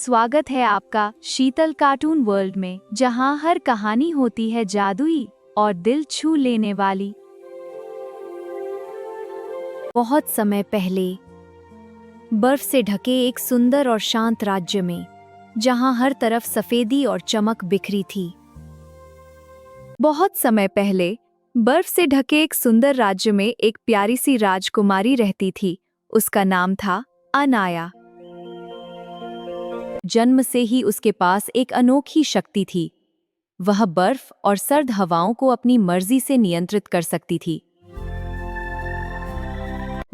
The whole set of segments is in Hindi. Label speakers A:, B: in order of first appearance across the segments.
A: स्वागत है आपका शीतल कार्टून वर्ल्ड में, जहां हर कहानी होती है जादुई और दिल छू लेने वाली। बहुत समय पहले बर्फ से ढके एक सुंदर और शांत राज्य में, जहां हर तरफ सफेदी और चमक बिखरी थी। बहुत समय पहले बर्फ से ढके एक सुंदर राज्य में एक प्यारी सी राजकुमारी रहती थी। उसका नाम था अनाया। जन्म से ही उसके पास एक अनोखी शक्ति थी। वह बर्फ और सर्द हवाओं को अपनी मर्जी से नियंत्रित कर सकती थी।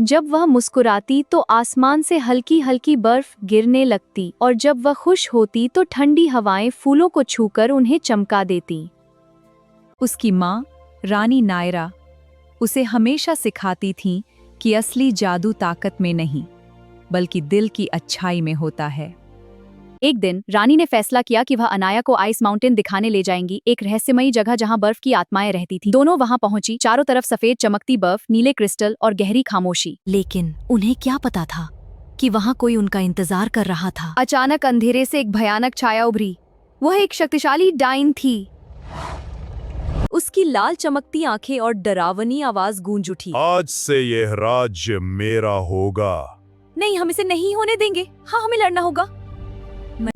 A: जब वह मुस्कुराती तो आसमान से हल्की हल्की बर्फ गिरने लगती, और जब वह खुश होती तो ठंडी हवाएं फूलों को छूकर उन्हें चमका देती। उसकी माँ रानी नायरा उसे हमेशा सिखाती थीं कि असली जादू ताकत में नहीं, बल्कि दिल की अच्छाई में होता है। एक दिन रानी ने फैसला किया कि वह अनाया को आइस माउंटेन दिखाने ले जाएंगी, एक रहस्यमयी जगह जहां बर्फ की आत्माएं रहती थीं। दोनों वहां पहुंची। चारों तरफ सफेद चमकती बर्फ, नीले क्रिस्टल और गहरी खामोशी। लेकिन उन्हें क्या पता था कि वहां कोई उनका इंतजार कर रहा था। अचानक अंधेरे से एक भयानक छाया उभरी। वह एक शक्तिशाली डाइन थी। उसकी लाल चमकती आंखें और डरावनी आवाज गूंज उठी।
B: आज से यह राज्य मेरा होगा।
A: नहीं, हम इसे नहीं होने देंगे। हाँ, हमें लड़ना होगा।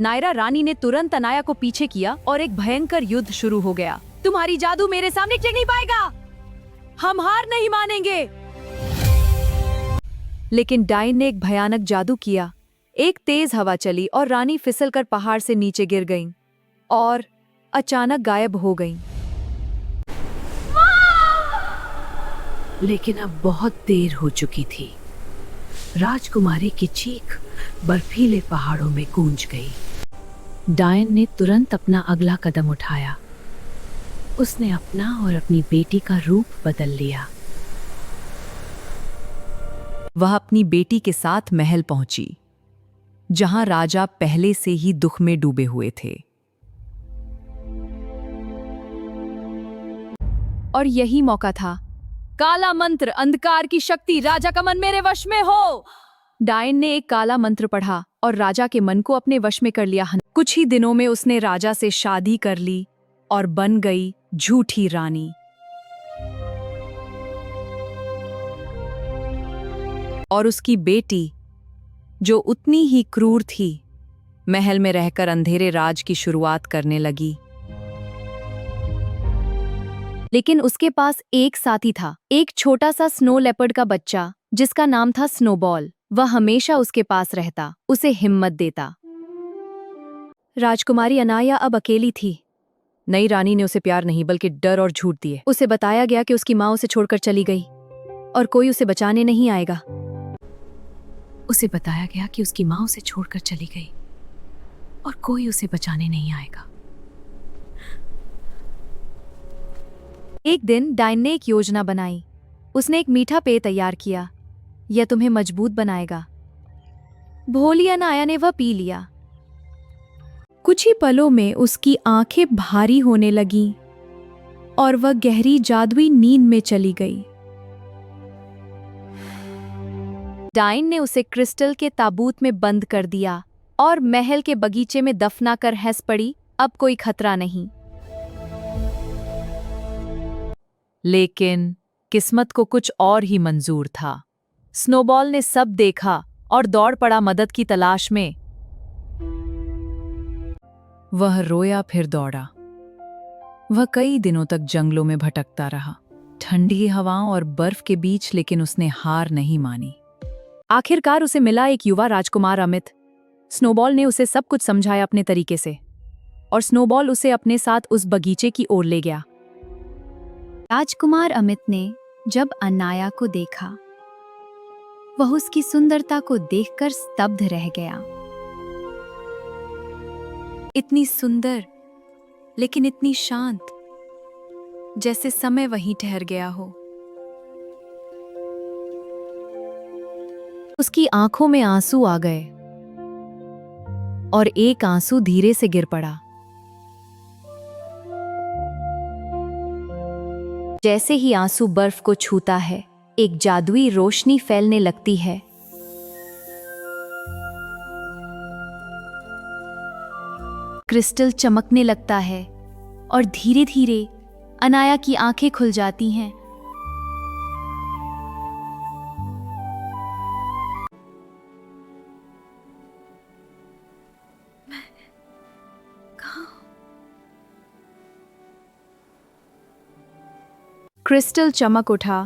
A: नायरा रानी ने तुरंत अनाया को पीछे किया और एक भयंकर युद्ध शुरू हो गया। तुम्हारी जादू मेरे सामने टिक नहीं पाएगा। हम हार नहीं मानेंगे। लेकिन डाइन ने एक भयानक जादू किया। एक तेज हवा चली और रानी फिसलकर पहाड़ से नीचे गिर गईं और अचानक गायब हो गईं।
C: लेकिन अब बहुत देर हो चुकी थी। राजकुमारी की चीख बर्फीले पहाड़ों में गूंज गई। डायन ने तुरंत अपना अगला कदम उठाया। उसने अपना और अपनी बेटी का रूप बदल लिया।
A: वह अपनी बेटी के साथ महल पहुंची, जहां राजा पहले से ही दुख में डूबे हुए थे। और यही मौका था। काला मंत्र, अंधकार की शक्ति, राजा का मन मेरे वश में हो। डायन ने एक काला मंत्र पढ़ा और राजा के मन को अपने वश में कर लिया। कुछ ही दिनों में उसने राजा से शादी कर ली और बन गई झूठी रानी। और उसकी बेटी, जो उतनी ही क्रूर थी, महल में रहकर अंधेरे राज की शुरुआत करने लगी। लेकिन उसके पास एक साथी था, एक छोटा सा स्नो लेपर्ड का बच्चा जिसका नाम था स्नोबॉल। वह हमेशा उसके पास रहता, उसे हिम्मत देता। राजकुमारी अनाया अब अकेली थी। नई रानी ने उसे प्यार नहीं बल्कि डर और झूठ दिए। उसे बताया गया कि उसकी माँ उसे छोड़कर चली गई और कोई उसे बचाने नहीं आएगा।
C: उसे बताया गया कि उसकी माँ उसे छोड़कर चली गई और कोई उसे बचाने नहीं आएगा।
A: एक दिन डायन ने एक योजना बनाई। उसने एक मीठा पेय तैयार किया। यह तुम्हें मजबूत बनाएगा। भोली अनाया ने वह पी लिया। कुछ ही पलों में उसकी आंखें भारी होने लगीं और वह गहरी जादुई नींद में चली गई। डायन ने उसे क्रिस्टल के ताबूत में बंद कर दिया और महल के बगीचे में दफना कर हंस पड़ी, अब कोई खतरा नहीं। लेकिन किस्मत को कुछ और ही मंजूर था। स्नोबॉल ने सब देखा और दौड़ पड़ा मदद की तलाश में। वह रोया फिर दौड़ा। वह कई दिनों तक जंगलों में भटकता रहा, ठंडी हवाओं और बर्फ के बीच, लेकिन उसने हार नहीं मानी। आखिरकार उसे मिला एक युवा राजकुमार अमित। स्नोबॉल ने उसे सब कुछ समझाया अपने तरीके से, और स्नोबॉल उसे अपने साथ उस बगीचे की ओर ले गया। राजकुमार अमित ने जब अनाया को देखा, वह उसकी सुंदरता को देखकर स्तब्ध रह गया। इतनी सुंदर, लेकिन इतनी शांत, जैसे समय वहीं ठहर गया हो। उसकी आंखों में आंसू आ गए और एक आंसू धीरे से गिर पड़ा। जैसे ही आंसू बर्फ को छूता है, एक जादुई रोशनी फैलने लगती है। क्रिस्टल चमकने लगता है और धीरे धीरे अनाया की आंखें खुल जाती हैं। क्रिस्टल चमक उठा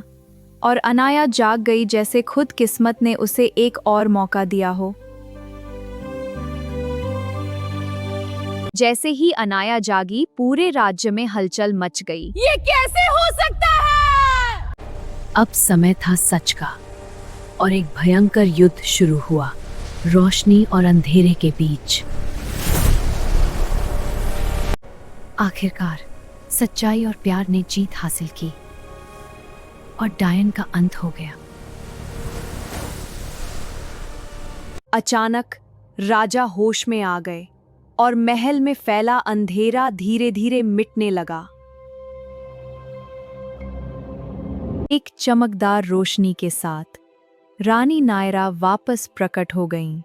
A: और अनाया जाग गई, जैसे खुद किस्मत ने उसे एक और मौका दिया हो। जैसे ही अनाया जागी, पूरे राज्य में हलचल मच गई।
D: ये कैसे हो सकता है?
C: अब समय था सच का और एक भयंकर युद्ध शुरू हुआ, रोशनी और अंधेरे के बीच। आखिरकार सच्चाई और प्यार ने जीत हासिल की और डायन का अंत हो गया।
A: अचानक राजा होश में आ गए और महल में फैला अंधेरा धीरे धीरे मिटने लगा। एक चमकदार रोशनी के साथ रानी नायरा वापस प्रकट हो गईं।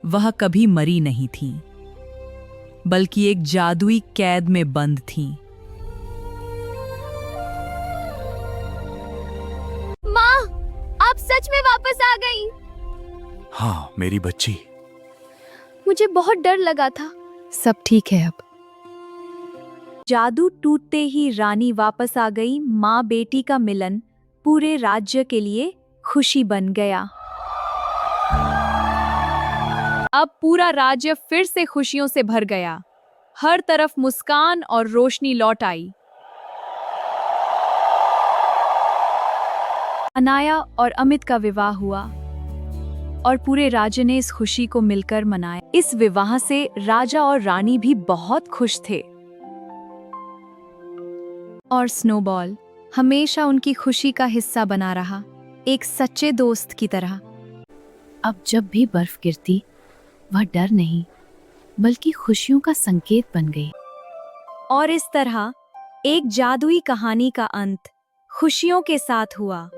E: वह कभी मरी नहीं थी, बल्कि एक जादुई कैद में बंद थीं।
D: माँ, आप सच में वापस आ गई।
B: हाँ मेरी बच्ची।
D: मुझे बहुत डर लगा था।
A: सब ठीक है अब। जादू टूटते ही रानी वापस आ गई। माँ बेटी का मिलन पूरे राज्य के लिए खुशी बन गया। अब पूरा राज्य फिर से खुशियों से भर गया। हर तरफ मुस्कान और रोशनी लौट आई। अनाया और अमित का विवाह हुआ और पूरे राज्य ने इस खुशी को मिलकर मनाया। इस विवाह से राजा और रानी भी बहुत खुश थे और स्नोबॉल हमेशा उनकी खुशी का हिस्सा बना रहा, एक सच्चे दोस्त की तरह।
C: अब जब भी बर्फ गिरती, वह डर नहीं बल्कि खुशियों का संकेत बन गई।
A: और इस तरह एक जादुई कहानी का अंत खुशियों के साथ हुआ।